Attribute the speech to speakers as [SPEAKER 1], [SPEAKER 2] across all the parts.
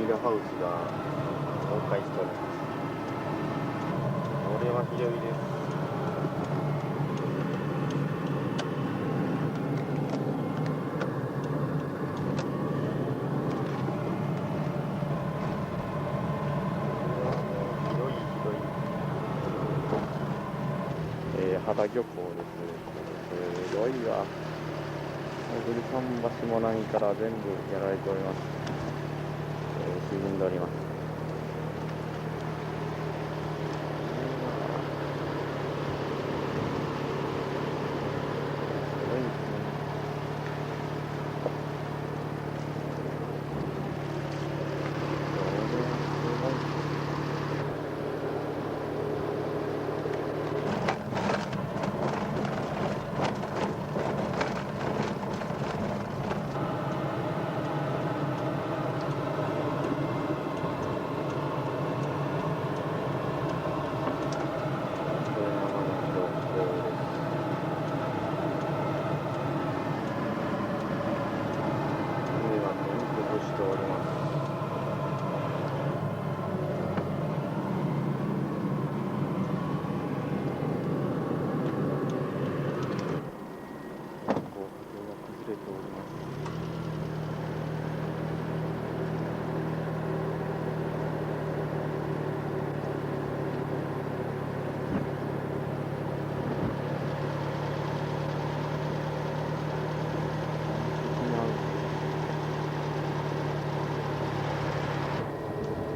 [SPEAKER 1] ールハウスが崩壊しております。これはひどいです。秦漁港です。すごいわ。小栗桟橋も何から全部やられております。沈んでおります。すごいですね。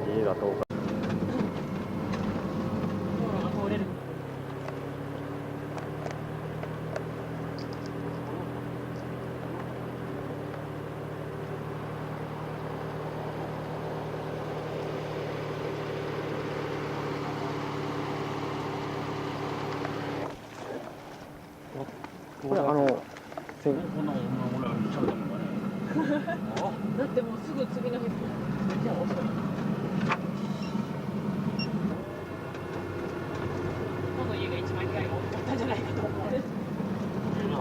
[SPEAKER 1] 家が倒壊。これこんなもん俺ちゃうと思うね。だってもうすぐ次の日。この家が一番被害が大きかったんじゃないかと思う。いいな。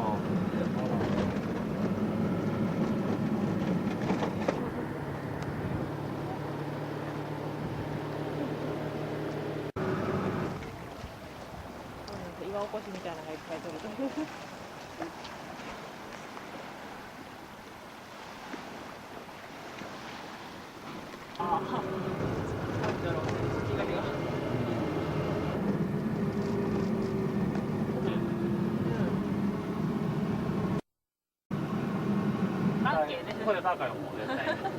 [SPEAKER 1] 岩起こしみたいなのがいっぱい取れてる。ああ、なんだろう、時がが。関係ね。これ高いもん絶対に。